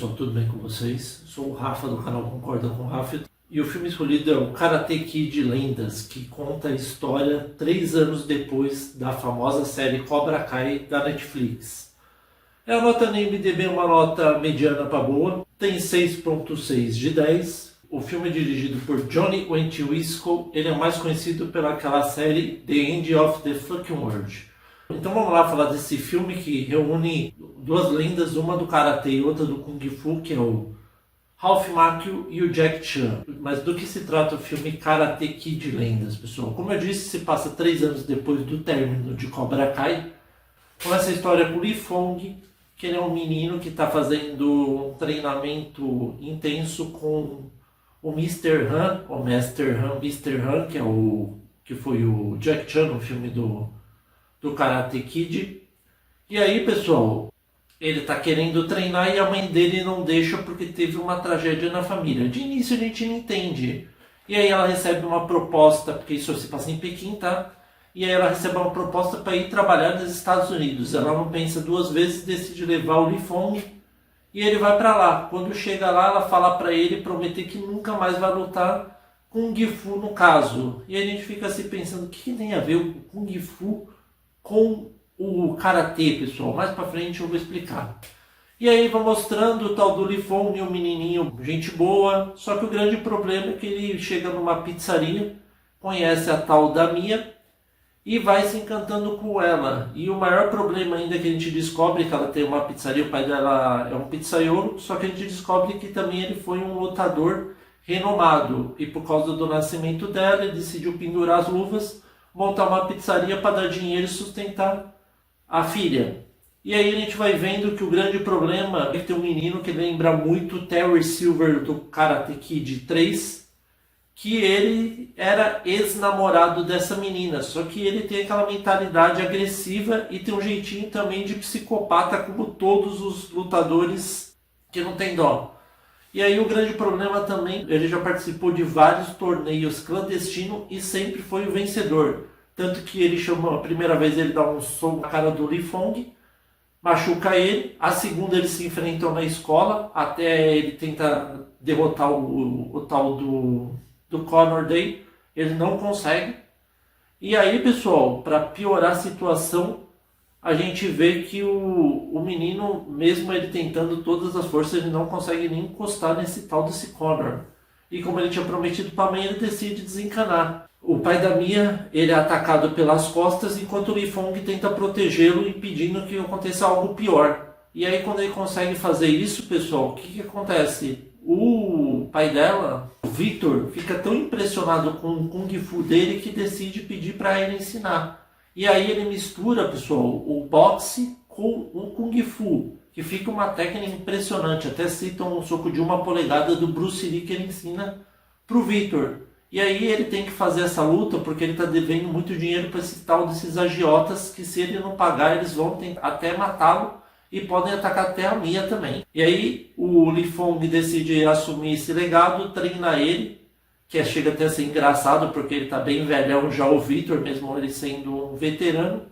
pessoal, tudo bem com vocês? Sou o Rafa do canal Concorda com o Rafa e o filme escolhido é o Karate Kid Lendas, que conta a história 3 anos depois da famosa série Cobra Kai da Netflix. A nota na IMDb é uma nota mediana para boa, tem 6.6 de 10. O filme é dirigido por Johnny Wentwistle, ele é mais conhecido pelaquela série The End of the Fucking World. Então vamos lá falar desse filme que reúne duas lendas, uma do Karate e outra do Kung Fu, que é o Ralph Macchio e o Jack Chan. Mas do que se trata o filme Karate Kid Lendas, pessoal? Como eu disse, se passa 3 anos depois do término de Cobra Kai. Começa a história com o Li Fong, que ele é um menino que está fazendo um treinamento intenso com o Mr. Han, o Master Han, Mr. Han, que foi o Jack Chan no filme do Karate Kid. E aí, pessoal, ele tá querendo treinar e a mãe dele não deixa porque teve uma tragédia na família. De início a gente não entende. E aí ela recebe uma proposta, porque isso se passa em Pequim, tá? E aí ela recebe uma proposta para ir trabalhar nos Estados Unidos. Ela não pensa 2 vezes, decide levar o Li Fong e ele vai para lá. Quando chega lá, ela fala para ele prometer que nunca mais vai lutar Kung Fu no caso. E aí a gente fica assim pensando, o que tem a ver o Kung Fu com o Karatê, pessoal? Mais pra frente eu vou explicar. E aí vai mostrando o tal do Li Fong, um menininho, gente boa, só que o grande problema é que ele chega numa pizzaria, conhece a tal da Mia e vai se encantando com ela. E o maior problema ainda que a gente descobre que ela tem uma pizzaria, o pai dela é um pizzaiolo, só que a gente descobre que também ele foi um lutador renomado. E por causa do nascimento dela, ele decidiu pendurar as luvas, montar uma pizzaria para dar dinheiro e sustentar a filha. E aí a gente vai vendo que o grande problema é que tem um menino que lembra muito o Terry Silver do Karate Kid 3, que ele era ex-namorado dessa menina, só que ele tem aquela mentalidade agressiva e tem um jeitinho também de psicopata, como todos os lutadores que não tem dó. E aí o grande problema também, ele já participou de vários torneios clandestinos e sempre foi o vencedor. Tanto que ele chamou, a primeira vez ele dá um soco na cara do Li Fong, machuca ele. A segunda eles se enfrentam na escola, até ele tenta derrotar o tal do Conor Day. Ele não consegue. E aí, pessoal, para piorar a situação, a gente vê que o menino, mesmo ele tentando todas as forças, ele não consegue nem encostar nesse tal desse Conor. E como ele tinha prometido para a mãe, ele decide desencanar. O pai da Mia, ele é atacado pelas costas, enquanto o Li Fong tenta protegê-lo, impedindo que aconteça algo pior. E aí quando ele consegue fazer isso, pessoal, o que acontece? O pai dela, o Victor, fica tão impressionado com o Kung Fu dele que decide pedir para ele ensinar. E aí ele mistura, pessoal, o boxe com o Kung Fu, que fica uma técnica impressionante. Até citam um soco de 1 polegada do Bruce Lee que ele ensina para o Victor. E aí ele tem que fazer essa luta porque ele está devendo muito dinheiro para esse tal desses agiotas, que se ele não pagar eles vão até matá-lo e podem atacar até a Mia também. E aí o Li Fong decide assumir esse legado, treina ele, que chega até a ser engraçado porque ele está bem velhão já, o Victor, mesmo ele sendo um veterano.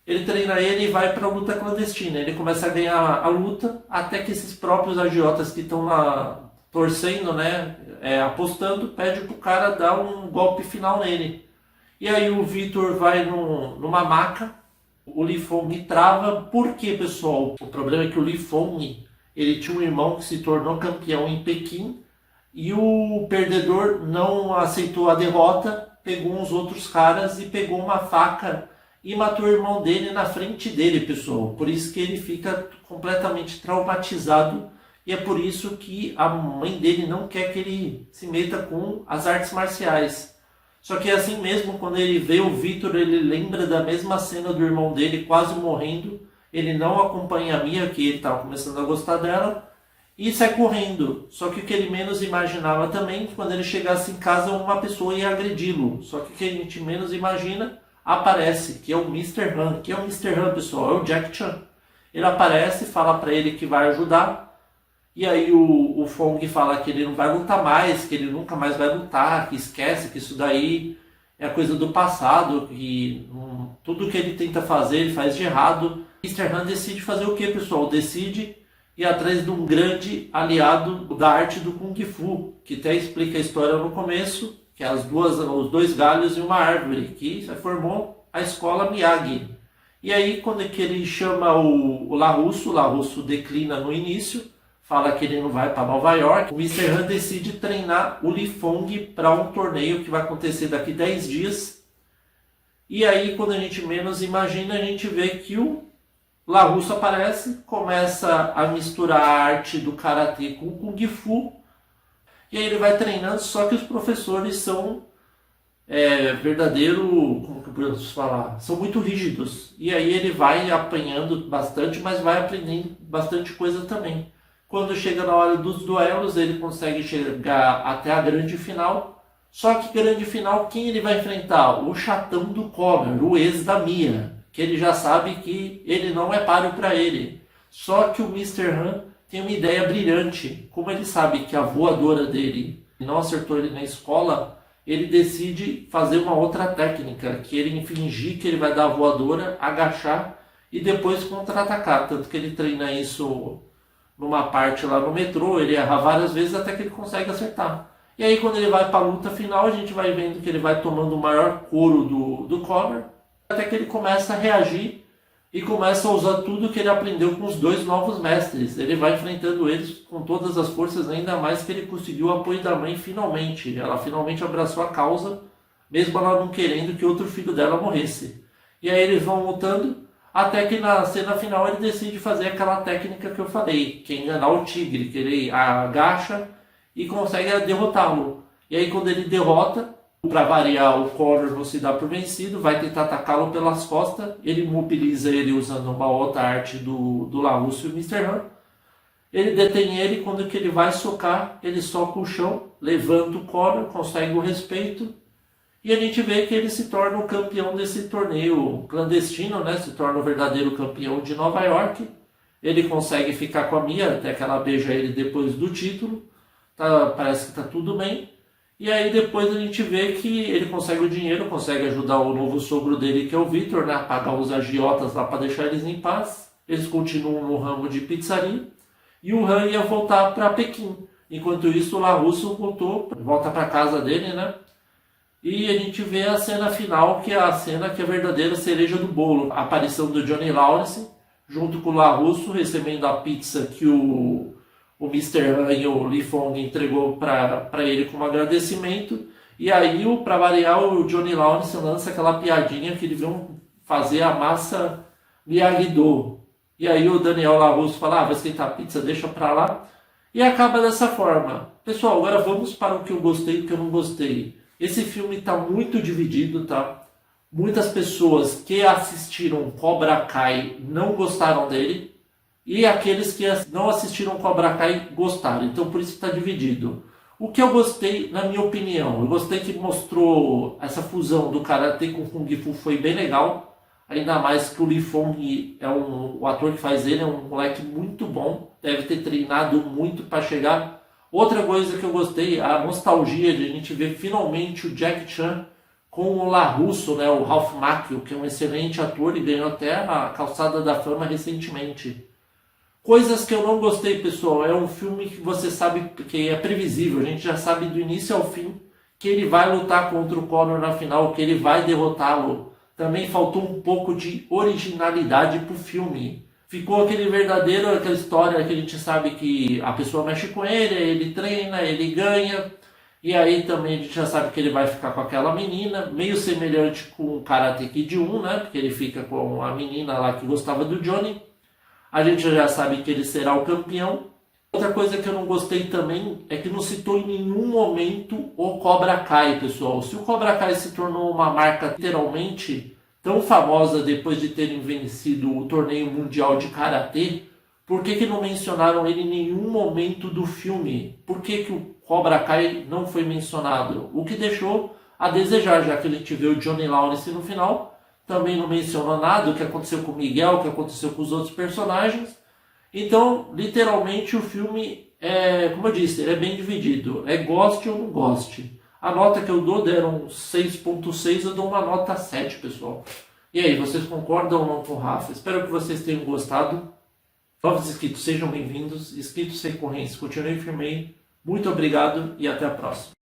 Ele treina ele e vai para a luta clandestina. Ele começa a ganhar a luta até que esses próprios agiotas que estão lá torcendo, né, apostando, pede pro cara dar um golpe final nele. E aí o Victor vai numa maca, o Li Fong trava. Por quê, pessoal? O problema é que o Li Fong, ele tinha um irmão que se tornou campeão em Pequim e o perdedor não aceitou a derrota, pegou uns outros caras e pegou uma faca e matou o irmão dele na frente dele, pessoal. Por isso que ele fica completamente traumatizado. E é por isso que a mãe dele não quer que ele se meta com as artes marciais. Só que é assim mesmo, quando ele vê o Victor, ele lembra da mesma cena do irmão dele quase morrendo. Ele não acompanha a Mia, que ele estava começando a gostar dela, e sai correndo. Só que o que ele menos imaginava também, quando ele chegasse em casa, uma pessoa ia agredi-lo. Só que o que a gente menos imagina aparece, que é o Mr. Han. Que é o Mr. Han, pessoal? É o Jack Chan. Ele aparece, fala para ele que vai ajudar. E aí o Fong fala que ele não vai lutar mais, que ele nunca mais vai lutar, que esquece que isso daí é coisa do passado, que tudo que ele tenta fazer ele faz de errado. Mr. Han decide fazer o que, pessoal? Decide e atrás de um grande aliado da arte do Kung Fu, que até explica a história no começo, que é os dois galhos e uma árvore, que formou a escola Miyagi. E aí, quando que ele chama o LaRusso declina no início, fala que ele não vai para Nova York. O Mr. Han decide treinar o Li Fong para um torneio que vai acontecer daqui 10 dias. E aí, quando a gente menos imagina, a gente vê que o LaRusso aparece, começa a misturar a arte do Karatê com o Kung Fu. E aí ele vai treinando, só que os professores são como que eu posso falar? São muito rígidos. E aí ele vai apanhando bastante, mas vai aprendendo bastante coisa também. Quando chega na hora dos duelos, ele consegue chegar até a grande final. Só que grande final, quem ele vai enfrentar? O chatão do Connor, o ex da Mia, que ele já sabe que ele não é páreo para ele. Só que o Mr. Han tem uma ideia brilhante. Como ele sabe que a voadora dele não acertou ele na escola, ele decide fazer uma outra técnica, que ele fingir que ele vai dar a voadora, agachar e depois contra-atacar. Tanto que ele treina isso numa parte lá no metrô, ele erra várias vezes até que ele consegue acertar. E aí quando ele vai para a luta final, a gente vai vendo que ele vai tomando o maior couro do Connor, até que ele começa a reagir e começa a usar tudo que ele aprendeu com os dois novos mestres. Ele vai enfrentando eles com todas as forças, ainda mais que ele conseguiu o apoio da mãe finalmente. Ela finalmente abraçou a causa, mesmo ela não querendo que outro filho dela morresse. E aí eles vão lutando, até que na cena final ele decide fazer aquela técnica que eu falei, que é enganar o tigre, que ele agacha e consegue derrotá-lo. E aí quando ele derrota, para variar, o Connor não se dá por vencido, vai tentar atacá-lo pelas costas, ele mobiliza ele usando uma outra arte do LaRusso e o Mr. Han. Ele detém ele, quando que ele vai socar, ele soca o chão, levanta o Connor, consegue o respeito, e a gente vê que ele se torna o campeão desse torneio clandestino, né? Se torna o verdadeiro campeão de Nova York. Ele consegue ficar com a Mia, até que ela beija ele depois do título. Parece que está tudo bem. E aí depois a gente vê que ele consegue o dinheiro, consegue ajudar o novo sogro dele, que é o Victor, né? A pagar os agiotas lá para deixar eles em paz. Eles continuam no ramo de pizzaria. E o Han ia voltar para Pequim. Enquanto isso, o LaRusso volta para casa dele, né? E a gente vê a cena final, que é a cena que é a verdadeira cereja do bolo. A aparição do Johnny Lawrence, junto com o LaRusso, recebendo a pizza que o Mr. Han e o Li Fong entregou para ele como agradecimento. E aí, para variar, o Johnny Lawrence lança aquela piadinha que eles vão fazer a massa Miyagi-Do. E aí o Daniel LaRusso fala, vai esquentar a pizza, deixa para lá. E acaba dessa forma. Pessoal, agora vamos para o que eu gostei e o que eu não gostei. Esse filme está muito dividido, tá? Muitas pessoas que assistiram Cobra Kai não gostaram dele. E aqueles que não assistiram Cobra Kai gostaram. Então por isso está dividido. O que eu gostei, na minha opinião, eu gostei que mostrou essa fusão do Karate com Kung Fu, foi bem legal. Ainda mais que o Li Fong, o ator que faz ele, é um moleque muito bom. Deve ter treinado muito para chegar. Outra coisa que eu gostei, a nostalgia de a gente ver finalmente o Jack Chan com o LaRusso, né, o Ralph Macchio, que é um excelente ator e ganhou até a Calçada da Fama recentemente. Coisas que eu não gostei, pessoal, é um filme que você sabe que é previsível, a gente já sabe do início ao fim que ele vai lutar contra o Conor na final, que ele vai derrotá-lo. Também faltou um pouco de originalidade pro filme. Ficou aquela história que a gente sabe que a pessoa mexe com ele treina, ele ganha. E aí também a gente já sabe que ele vai ficar com aquela menina, meio semelhante com o Karate Kid 1, né? Porque ele fica com a menina lá que gostava do Johnny. A gente já sabe que ele será o campeão. Outra coisa que eu não gostei também é que não citou em nenhum momento o Cobra Kai, pessoal. Se o Cobra Kai se tornou uma marca literalmente tão famosa depois de terem vencido o torneio mundial de Karatê, por que não mencionaram ele em nenhum momento do filme? Por que o Cobra Kai não foi mencionado? O que deixou a desejar, já que a gente vê o Johnny Lawrence no final, também não mencionou nada, o que aconteceu com o Miguel, o que aconteceu com os outros personagens. Então, literalmente, o filme, como eu disse, ele é bem dividido. É goste ou não goste. A nota que eu dou deram 6.6, eu dou uma nota 7, pessoal. E aí, vocês concordam ou não com o Rafa? Espero que vocês tenham gostado. Novos inscritos, sejam bem-vindos. Inscritos recorrentes, continuem firme aí. Muito obrigado e até a próxima.